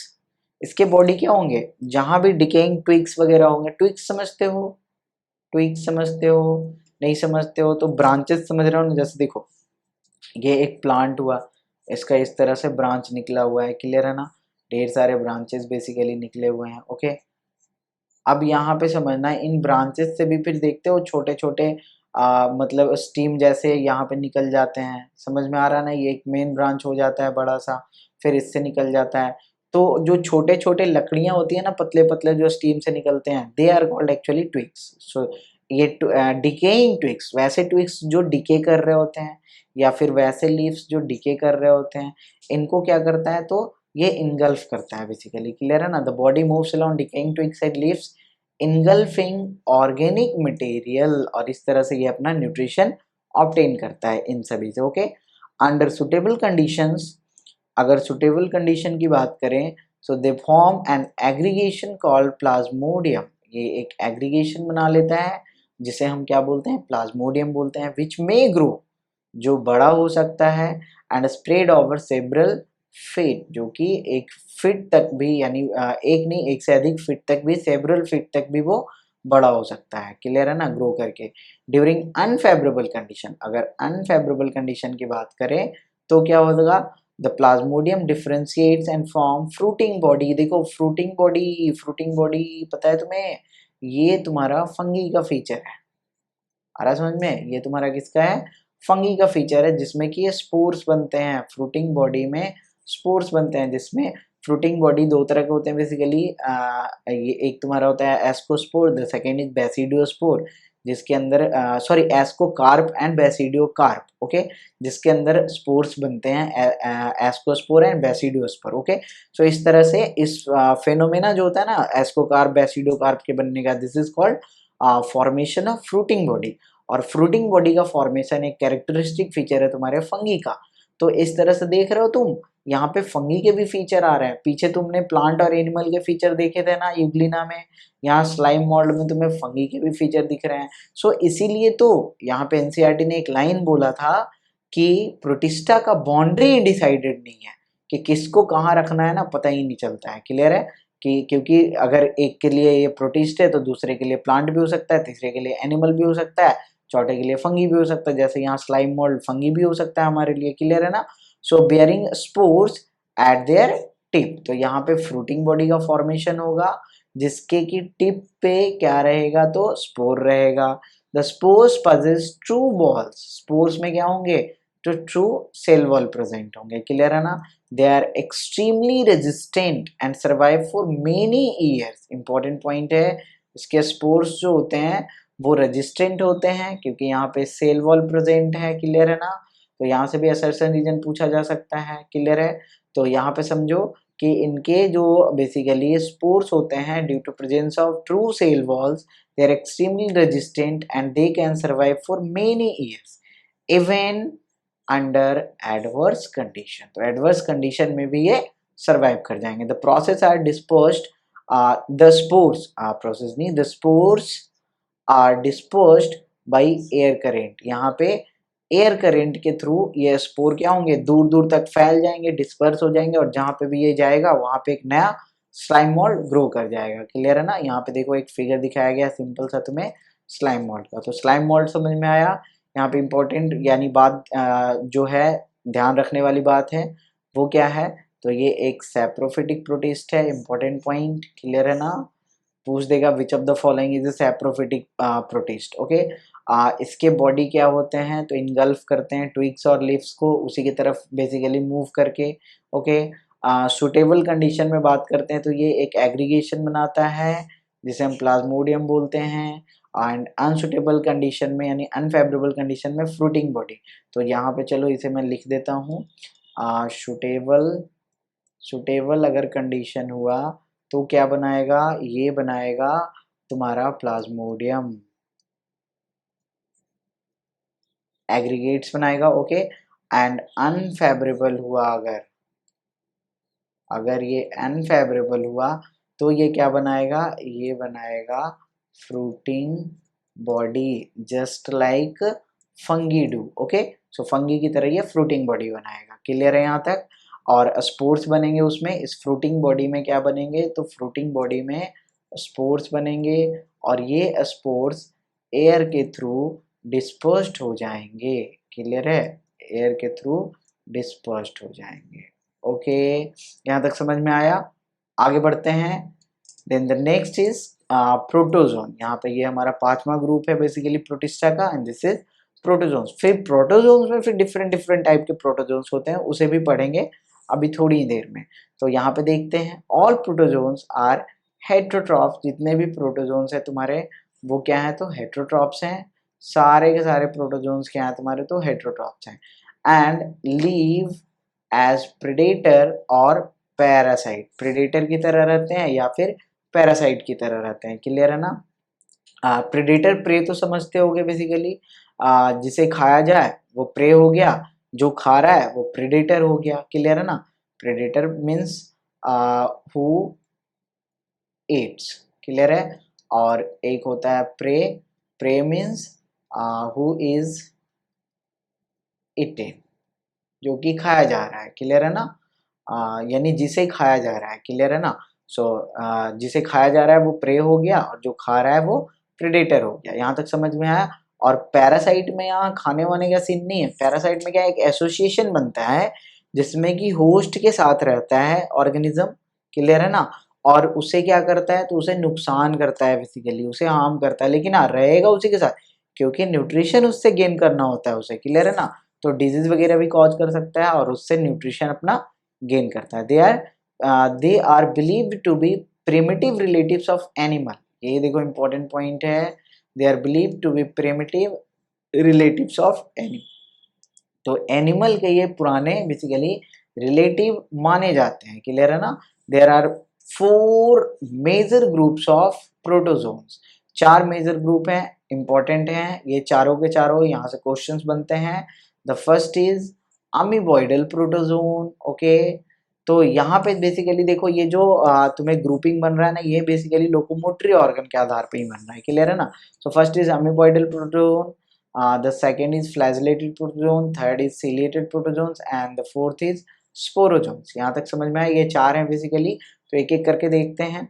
इसके बॉडी क्या होंगे, जहां भी डिकेइंग ट्विग्स वगैरह होंगे, ट्विग्स समझते हो, ट्विग्स समझते हो, नहीं समझते हो तो ब्रांचेस समझ रहे हो ना। जैसे देखो ये एक प्लांट हुआ, इसका इस तरह से ब्रांच निकला हुआ है। क्लियर है ना। ढेर सारे ब्रांचेस बेसिकली निकले हुए हैं। ओके। अब यहाँ पे समझना है, इन ब्रांचेस से भी फिर देखते हो छोटे छोटे मतलब स्टीम जैसे यहाँ पे निकल जाते हैं। समझ में आ रहा है ना। ये एक मेन ब्रांच हो जाता है बड़ा सा, फिर इससे निकल जाता है। तो जो छोटे छोटे लकड़ियाँ होती है ना, पतले पतले जो स्टीम से निकलते हैं, they are called actually twigs. So ये डिकेइंग ट्विग्स, वैसे ट्विग्स जो डिके कर रहे होते हैं, या फिर वैसे लीव्स जो डिके कर रहे होते हैं, इनको क्या करता है तो ये इनगल्फ करता है बेसिकली। क्लियर है ना। The body moves along decaying twigs and leaves engulfing organic material, और इस तरह से ये अपना न्यूट्रिशन ऑब्टेन करता है इन सभी से। ओके। अंडर सुटेबल कंडीशंस, अगर सुटेबल कंडीशन की बात करें, so they form an aggregation called plasmodium. ये एक एग्रीगेशन बना लेता है जिसे हम क्या बोलते हैं, प्लाज्मोडियम बोलते हैं, विच मे ग्रो, जो बड़ा हो सकता है, and spread over several feet, जो कि एक फीट तक भी, यानी एक नहीं एक से अधिक फीट तक भी, सेवरल फीट तक भी वो बड़ा हो सकता है। क्लियर है ना। ग्रो करके ड्यूरिंग अनफेवरेबल कंडीशन, अगर अनफेवरेबल कंडीशन की बात करें तो क्या होगा, the Plasmodium differentiates and form fruiting body. देखो फ्रूटिंग बॉडी, फ्रूटिंग बॉडी पता है तुम्हें, ये तुम्हारा फंगी का फीचर है। आ रहा समझ में, ये तुम्हारा किसका है, फंगी का फीचर है, जिसमें कि ये स्पोर्स बनते हैं। फ्रूटिंग बॉडी में स्पोर्स बनते हैं, जिसमें फ्रूटिंग बॉडी दो तरह के होते हैं बेसिकली। ये एक तुम्हारा होता है ascospore, the second is basidiospore, जिसके अंदर sorry ascocarp and basidiocarp. Okay. जिसके अंदर स्पोर्स बनते हैं, एस्कोस्पोर एंड बेसिडियोस्पोर। ओके। सो इस तरह से इस फेनोमेना जो होता है ना एस्कोकार्प बेसिडियोकार्प के बनने का, this is called formation of fruiting body. और फ्रूटिंग बॉडी का फॉर्मेशन एक कैरेक्टरिस्टिक फीचर है तुम्हारे फंगी का। तो इस तरह से देख रहे हो तुम, यहाँ पे फंगी के भी फीचर आ रहे हैं। पीछे तुमने प्लांट और एनिमल के फीचर देखे थे ना यूग्लिना में, यहाँ स्लाइम मोल्ड में तुम्हें फंगी के भी फीचर दिख रहे हैं। सो इसीलिए तो यहाँ पे एनसीईआरटी ने एक लाइन बोला था कि प्रोटिस्टा का बाउंड्री डिसाइडेड नहीं है, कि किसको कहाँ रखना है ना पता ही नहीं चलता है। क्लियर है। कि क्योंकि अगर एक के लिए ये प्रोटिस्ट है तो दूसरे के लिए प्लांट भी हो सकता है, तीसरे के लिए एनिमल भी हो सकता है, चौथे के लिए फंगी भी हो सकता है, जैसे यहाँ स्लाइम मोल्ड फंगी भी हो सकता है हमारे लिए, क्लियर है ना। So bearing spores at their tip, तो यहाँ पे फ्रूटिंग बॉडी का फॉर्मेशन होगा जिसके की टिप पे क्या रहेगा, तो स्पोर रहेगा। The spores possess true walls, spores में क्या होंगे, तो ट्रू सेल वॉल प्रेजेंट होंगे, क्लियर है ना। They are extremely resistant and survive for many years, important point है, इसके स्पोर्स जो होते हैं वो रेजिस्टेंट होते हैं क्योंकि यहाँ पे सेल वॉल प्रेजेंट है, क्लियर है ना। तो यहाँ से भी असर्शन रीजन पूछा जा सकता है, क्लियर है। तो यहाँ पे समझो कि इनके जो बेसिकली स्पोर्स होते हैं due to presence of true cell walls, they are extremely resistant and they can survive for many years even under adverse condition, तो एडवर्स कंडीशन में भी ये सर्वाइव कर जाएंगे। The process are dispersed, the spores, process नहीं, the spores are dispersed by air current, यहाँ पे air current के थ्रू ये स्पोर क्या होंगे, दूर दूर तक फैल जाएंगे, डिस्पर्स हो जाएंगे, और जहाँ पे भी ये जाएगा वहां पे एक नया स्लाइम मोल्ड ग्रो कर जाएगा, क्लियर है ना। यहाँ पे देखो एक फिगर दिखाया गया सिंपल सा तुम्हें स्लाइम मोल्ड का, तो स्लाइम मोल्ड समझ में आया। यहाँ पे इंपॉर्टेंट यानी बात जो है ध्यान रखने वाली बात है वो क्या है, तो ये एक सैप्रोफिटिक प्रोटिस्ट है, इंपॉर्टेंट पॉइंट, क्लियर है ना। पूछ देगा which of the following is a saprophytic protist, okay. इसके बॉडी क्या होते हैं, तो इनगल्फ करते हैं ट्विग्स और लीव्स को उसी की तरफ बेसिकली मूव करके, ओके। सुटेबल कंडीशन में बात करते हैं तो ये एक एग्रीगेशन बनाता है जिसे हम प्लाज्मोडियम बोलते हैं, एंड अनसुटेबल कंडीशन में यानी अनफेवरेबल कंडीशन में फ्रूटिंग बॉडी। तो यहाँ पे चलो इसे मैं लिख देता हूँ, सुटेबल अगर कंडीशन हुआ तो क्या बनाएगा, ये बनाएगा तुम्हारा प्लाज्मोडियम, एग्रीगेट्स बनाएगा, ओके। एंड अनफेवरेबल हुआ अगर ये अनफेवरेबल हुआ तो ये क्या बनाएगा, ये बनाएगा fruiting body just like fungi do, okay. So fungi की तरह ये फ्रूटिंग बॉडी बनाएगा, क्लियर है यहाँ तक। और स्पोर्स बनेंगे उसमें, इस फ्रूटिंग बॉडी में क्या बनेंगे, तो फ्रूटिंग बॉडी में स्पोर्स बनेंगे और ये स्पोर्स एयर के थ्रू डिस्पर्स्ड हो जाएंगे, क्लियर है, एयर के थ्रू डिस्पर्स्ड हो जाएंगे, ओके। यहाँ तक समझ में आया, आगे बढ़ते हैं। Then the next is protozoan, यहाँ पे ये हमारा पांचवा ग्रुप है बेसिकली प्रोटिस्टा का, एंड दिस इज प्रोटोजोन्स। फिर प्रोटोजोन्स में फिर डिफरेंट डिफरेंट टाइप के प्रोटोजोन्स होते हैं, उसे भी पढ़ेंगे अभी थोड़ी ही देर में। तो यहाँ पे देखते हैं ऑल प्रोटोजोन्स आर हेट्रोट्रॉप्स, जितने भी प्रोटोजोन्स है तुम्हारे वो क्या है, तो हेट्रोट्रॉप्स हैं, सारे के सारे प्रोटोजोन्स क्या है तुम्हारे, तो हेट्रोट्रॉप्स हैं। एंड लीव एज प्रेडेटर और पैरासाइट, प्रेडेटर की तरह रहते हैं या फिर पैरासाइट की तरह रहते हैं, क्लियर है ना। प्रेडेटर प्रे तो समझते होगे बेसिकली, जिसे खाया जाए वो प्रे हो गया, जो खा रहा है वो प्रेडेटर हो गया, क्लियर है ना। Predator means who eats, clear है। और एक होता है prey, prey means who is eaten, जो कि खाया जा रहा है, क्लियर है ना। यानी जिसे खाया जा रहा है, क्लियर है ना। सो जिसे खाया जा रहा है वो प्रे हो गया और जो खा रहा है वो प्रेडेटर हो गया, यहाँ तक समझ में आया। और पैरासाइट में यहाँ खाने वाने का सीन नहीं है, पैरासाइट में क्या एक एसोसिएशन बनता है जिसमें कि होस्ट के साथ रहता है ऑर्गेनिज्म, क्लियर है ना। और उसे क्या करता है, तो उसे नुकसान करता है, बेसिकली उसे हार्म करता है, लेकिन हाँ रहेगा उसी के साथ क्योंकि न्यूट्रिशन उससे गेन करना होता है उसे, क्लियर है ना। तो डिजीज वगैरह भी कॉज कर सकता है और उससे न्यूट्रिशन अपना गेन करता है। They are believed to be primitive relatives of animal, ये देखो इंपॉर्टेंट पॉइंट है, they are believed to be primitive relatives of animal, तो एनिमल के ये पुराने बेसिकली रिलेटिव माने जाते हैं, क्लियर है ना। There are 4 major groups of protozoans, 4 major group हैं, इंपॉर्टेंट हैं ये चारों के चारों, यहाँ से क्वेश्चंस बनते हैं। The first is amoeboidal protozoan, okay. तो यहाँ पे बेसिकली देखो ये जो तुम्हें ग्रुपिंग बन रहा है ना, ये बेसिकली लोकोमोटरी ऑर्गन के आधार पे ही बन रहा है, क्लियर है ना। So first is amoeboidal protozoan, the second is flagellated protozoon, third is ciliated protozoons and the fourth is sporozoans। यहाँ तक समझ में आया, ये 4 हैं बेसिकली, तो एक एक करके देखते हैं।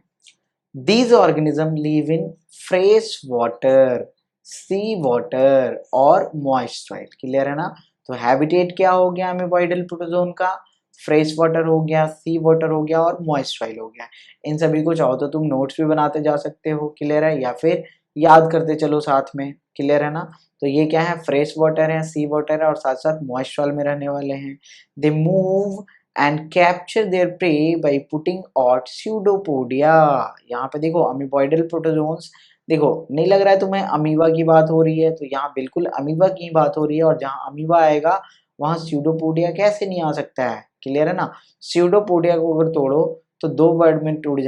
These organisms live in fresh water, sea water और मॉइस्ट सॉइल। क्लियर है ना? तो हैबिटेट क्या हो गया अमीबॉइडल प्रोटोजोन का? फ्रेश वाटर हो गया, सी वाटर हो गया और मॉइस्ट सॉइल हो गया। इन सभी को चाहो तो तुम नोट्स भी बनाते जा सकते हो। क्लियर है? या फिर याद करते चलो साथ में। क्लियर है ना? तो ये क्या है? फ्रेश वाटर है, सी वाटर है और साथ साथ मॉइस्ट सॉइल में रहने वाले हैं। They move and capture there pray by putting out pseudopodia. यहाँ पे देखो अमीबॉइडल प्रोटोजोन्स, देखो नहीं लग रहा है तुम्हें अमीबा की बात हो रही है? तो यहाँ बिल्कुल अमीबा की बात हो रही है और जहाँ अमीबा आएगा वहाँ स्यूडोपोडिया कैसे नहीं आ सकता है? क्लियर है ना? स्यूडोपोडिया को अगर तोड़ो तो दो वर्ड में टूट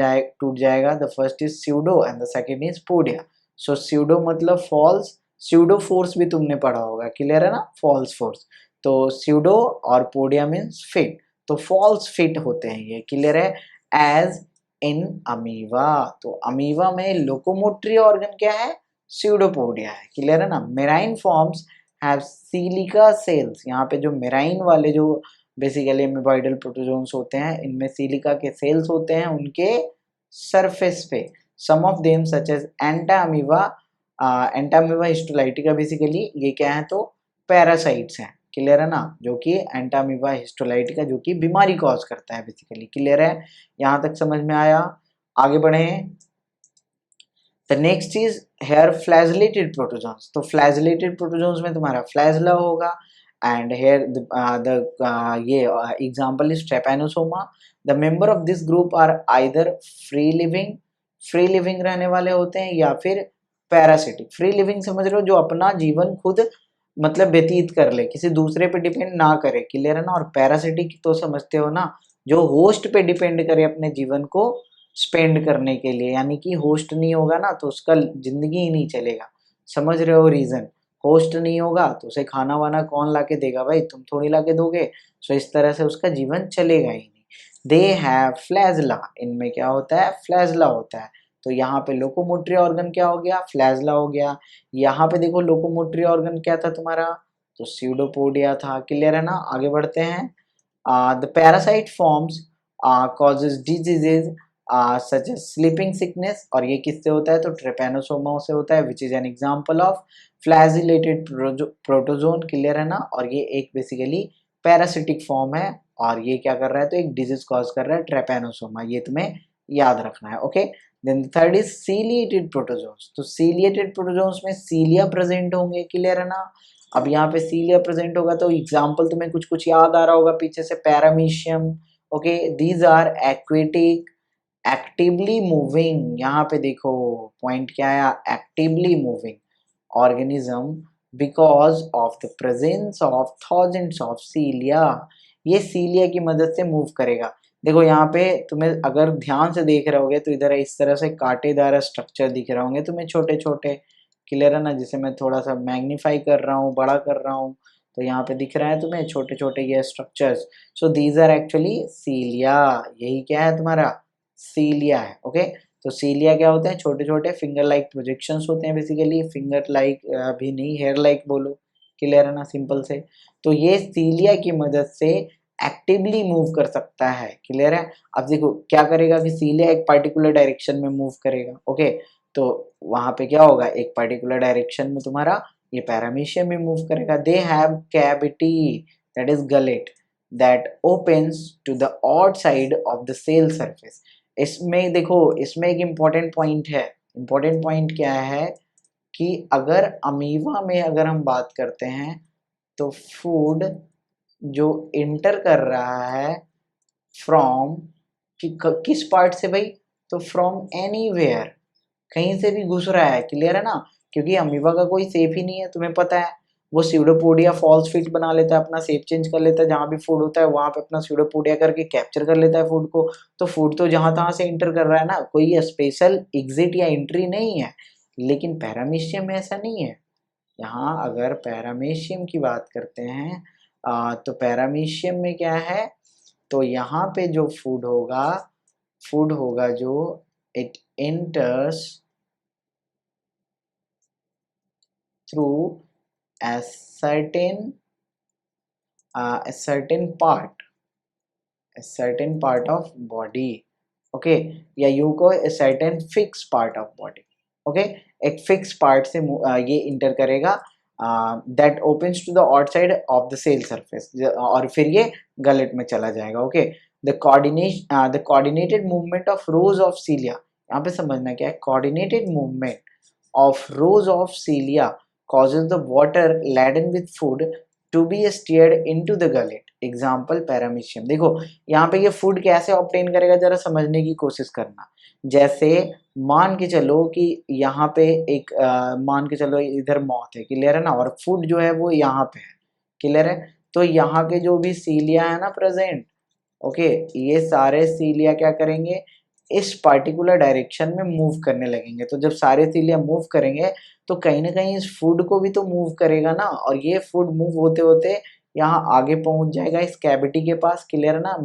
जाएगा। The first is pseudo and the second is podia. So pseudo मतलब फॉल्स, स्यूडो फोर्स भी तुमने पढ़ा होगा। क्लियर है ना? False force. तो स्यूडो और पोडिया मीन्स फिट, तो फॉल्स फिट होते हैं ये। क्लियर है? As in amoeba. तो अमीबा में लोकोमोटरी ऑर्गन क्या है? स्यूडोपोडिया है। क्लियर है ना? Marine forms have silica shells. यहाँ पे जो मेराइन वाले जो बेसिकली अमीबॉइडल प्रोटोजोन्स होते हैं इनमें सिलिका के सेल्स होते हैं उनके सरफेस पे। Some of them such as Entamoeba, Entamoeba histolytica basically ये क्या है? तो पैरासाइट्स हैं। क्लियर है ना? जो कि एंटा अमीबा हिस्टोलाइटिका जो कि बीमारी कॉज करता है बेसिकली। क्लियर है? यहाँ तक समझ में आया? आगे बढ़े। The next is here flagellated protozoans. तो फ्लैजिलेटेड प्रोटोजोन्स में तुम्हारा फ्लैजिला होगा एंड हेयर ये example is Trypanosoma. The member of this group are either free living रहने वाले होते हैं या फिर पैरासिटिक। फ्री लिविंग समझ रहे हो? जो अपना जीवन खुद मतलब व्यतीत कर ले, किसी दूसरे पे डिपेंड ना करे। क्लियर है ना? और पैरासिटिक तो समझते हो ना, जो होस्ट पे डिपेंड करे अपने जीवन को स्पेंड करने के लिए, यानी कि होस्ट नहीं होगा ना तो उसका जिंदगी ही नहीं चलेगा। समझ रहे हो रीजन? होस्ट नहीं होगा तो उसे खाना वाना कौन ला के देगा भाई? तुम थोड़ी ला के दोगे। सो इस तरह से उसका जीवन चलेगा ही नहीं। They have flagella. इनमें क्या होता है? फ्लैजला होता है। तो यहाँ पे लोकोमोटरी ऑर्गन क्या हो गया? फ्लैजला हो गया। यहाँ पे देखो लोकोमोटरी ऑर्गन क्या था तुम्हारा? तो स्यूडोपोडिया था। क्लियर है ना? आगे बढ़ते हैं। The parasite forms causes diseases such as sleeping sickness। और ये किससे होता है? तो ट्रेपैनोसोमा से होता है which is an example of flagellated protozoan. Clear है ना? और ये एक बेसिकली पैरासिटिक फॉर्म है और ये क्या कर रहा है? तो एक डिजीज कॉज कर रहा है, ट्रेपैनोसोमा। ये तुम्हें याद रखना है। Okay. Then third is ciliated protozoans. तो सीलिएटेड प्रोटोजोन्स में सीलिया प्रेजेंट होंगे। क्लियर है ना? अब यहाँ पे सीलिया प्रेजेंट होगा तो एग्जाम्पल तुम्हें कुछ कुछ याद आ रहा होगा पीछे से। Paramecium. Okay, these are aquatic actively moving. यहाँ पे देखो पॉइंट क्या आया? Actively moving organism because of the presence of thousands of cilia. ये सीलिया की मदद से मूव करेगा। देखो यहाँ पे तुम्हें अगर ध्यान से देख रहे होगे तो इधर इस तरह से कांटेदार स्ट्रक्चर दिख रहे होंगे तुम्हें छोटे छोटे। क्लियर है ना? जिसे मैं थोड़ा सा मैग्नीफाई कर रहा हूँ, बड़ा कर रहा हूँ, तो यहाँ पे दिख रहा है तुम्हें छोटे छोटे ये structures. So these are actually cilia. यही क्या है तुम्हारा? सीलिया है। ओके। तो सीलिया क्या होते हैं? छोटे छोटे फिंगर लाइक प्रोजेक्शंस होते हैं बेसिकली। फिंगर लाइक भी नहीं, हेयर लाइक बोलो। क्लियर है ना? सिंपल से। तो ये सीलिया की मदद से एक्टिवली मूव कर सकता है। क्लियर है? अब देखो क्या करेगा कि सीलिया एक पर्टिकुलर डायरेक्शन में मूव करेगा। ओके। तो वहां पे क्या होगा? एक पर्टिकुलर डायरेक्शन में तुम्हारा ये पैरामीशियम में मूव करेगा। They have cavity that is gullet that opens to the outside of the cell surface. इसमें देखो, इसमें एक इम्पॉर्टेंट पॉइंट है। इम्पॉर्टेंट पॉइंट क्या है कि अगर अमीबा में अगर हम बात करते हैं तो फूड जो इंटर कर रहा है फ्रॉम किस पार्ट से भाई? तो फ्रॉम एनीवेयर, कहीं से भी घुस रहा है। क्लियर है ना? क्योंकि अमीबा का कोई सेफ ही नहीं है, तुम्हें पता है। वो स्यूडोपोडिया फॉल्स फिट बना लेता है, अपना सेप चेंज कर लेता है, जहां भी फूड होता है वहां पे अपना स्यूडोपोडिया करके कैप्चर कर लेता है फूड को। तो फूड तो जहां तहां से इंटर कर रहा है ना, कोई स्पेशल एग्जिट या एंट्री नहीं है। लेकिन पैरामीशियम में ऐसा नहीं है। यहाँ अगर पैरामीशियम की बात करते हैं तो पैरामीशियम में क्या है? तो यहाँ पे जो फूड होगा जो it enters through a certain part of body. Okay, या यू को a certain fixed part of body. Okay, एक फिक्स पार्ट से ये इंटर करेगा that opens to the outside of the cell surface, और फिर ये गलेट में चला जाएगा। Okay, the coordinated movement of rows of cilia, यहाँ पे समझना क्या है, coordinated movement of rows of cilia causes the water laden with food to be steered into the gullet. Example paramecium. देखो यहाँ पे ये फूड कैसे ऑब्टेन करेगा, जरा समझने की कोशिश करना। जैसे मान के चलो कि यहाँ पे एक मान के चलो इधर मौत है, क्लियर है ना, और फूड जो है वो यहाँ पे है, क्लियर है। तो यहाँ पे जो भी सीलिया है ना प्रेजेंट, ओके, ये सारे सीलिया क्या करेंगे, इस पार्टिकुलर डायरेक्शन में मूव करने लगेंगे। तो जब सारे सीलिया मूव करेंगे तो कहीं ना कहीं इस फूड को भी तो मूव करेगा ना, और ये फूड मूव होते होते यहाँ आगे पहुंच जाएगा इस कैविटी के पास, क्लियर है ना,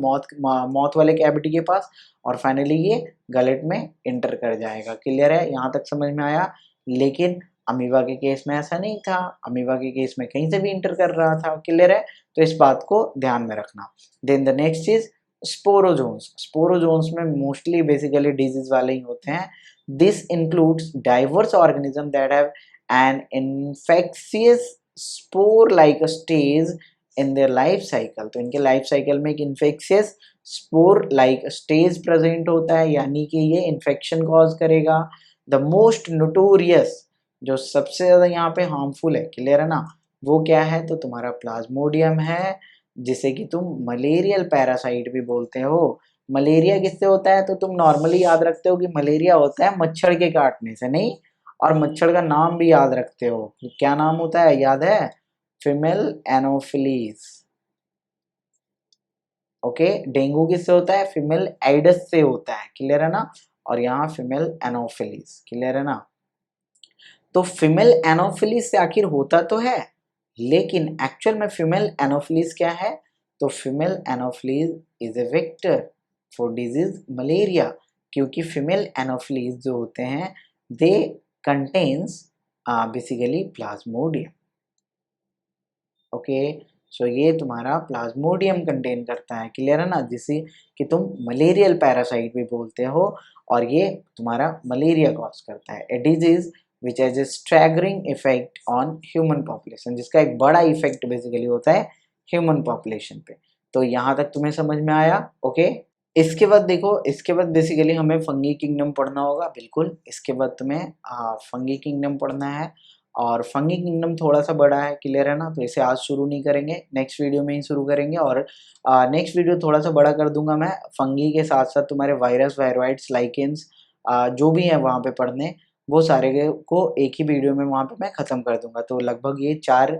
मौत वाले कैविटी के पास, और फाइनली ये गलेट में इंटर कर जाएगा। क्लियर है, यहाँ तक समझ में आया। लेकिन अमीबा के केस में ऐसा नहीं था, अमीबा के केस में कहीं से भी इंटर कर रहा था। क्लियर है, तो इस बात को ध्यान में रखना। देन द नेक्स्ट चीज स्पोरोजोन्स। स्पोरोजोन्स में मोस्टली बेसिकली डिजीज वाले ही होते हैं। This includes diverse organism that have an infectious spore like stage in their life cycle. तो इनके लाइफ साइकिल में एक infectious spore like stage present होता है, यानी कि ये इन्फेक्शन कॉज करेगा। द मोस्ट नोटोरियस, जो सबसे ज्यादा यहाँ पे हार्मफुल है, क्लियर है ना, वो क्या है, तो तुम्हारा प्लाज्मोडियम है, जिसे कि तुम मलेरियल पैरासाइट भी बोलते हो। मलेरिया किससे होता है, तो तुम नॉर्मली याद रखते हो कि मलेरिया होता है मच्छर के काटने से, नहीं, और मच्छर का नाम भी याद रखते हो, क्या नाम होता है, याद है, फीमेल एनोफिलीज। ओके, डेंगू किससे होता है, फीमेल एडिस से होता है, क्लियर है ना, और यहाँ फीमेल एनोफिलीज, क्लियर है ना। तो फीमेल एनोफिलीज से आखिर होता तो है, लेकिन एक्चुअल में फीमेल एनोफिलीज क्या है, तो female anopheles is a vector for disease malaria, क्योंकि फीमेल एनोफिलीज जो होते हैं दे कंटेन्स बेसिकली प्लाज्मोडियम। ओके, सो ये तुम्हारा प्लाज्मोडियम कंटेन करता है, क्लियर है ना, जिसे कि तुम मलेरियल पैरासाइट भी बोलते हो, और ये तुम्हारा मलेरिया कॉज करता है। A disease which has a staggering effect on human population, जिसका एक बड़ा इफेक्ट बेसिकली होता है ह्यूमन पॉपुलेशन पे। तो यहाँ तक तुम्हें समझ में आया। ओके, इसके बाद देखो, इसके बाद बेसिकली हमें फंगी किंगडम पढ़ना होगा, बिल्कुल, इसके बाद तुम्हें फंगी किंगडम पढ़ना है, और फंगी किंगडम थोड़ा सा बड़ा है, क्लियर है ना, तो इसे आज शुरू नहीं करेंगे, नेक्स्ट वीडियो में ही शुरू करेंगे। और नेक्स्ट वीडियो थोड़ा सा बड़ा कर दूंगा मैं, फंगी के साथ साथ तुम्हारे वायरस, वायरॉइड्स, लाइकेंस जो भी है वहाँ पे पढ़ने, वो सारे को एक ही वीडियो में वहाँ पे मैं ख़त्म कर दूंगा। तो लगभग ये 4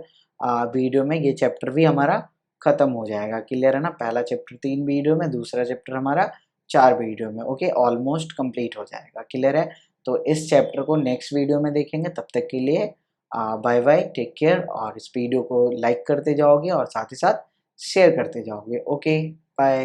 वीडियो में ये चैप्टर भी हमारा ख़त्म हो जाएगा, क्लियर है ना। पहला चैप्टर 3 वीडियो में, दूसरा चैप्टर हमारा 4 वीडियो में, ओके, ऑलमोस्ट कंप्लीट हो जाएगा, क्लियर है। तो इस चैप्टर को नेक्स्ट वीडियो में देखेंगे, तब तक के लिए बाय बाय, टेक केयर, और इस वीडियो को लाइक करते जाओगे और साथ ही साथ शेयर करते जाओगे। Okay, bye.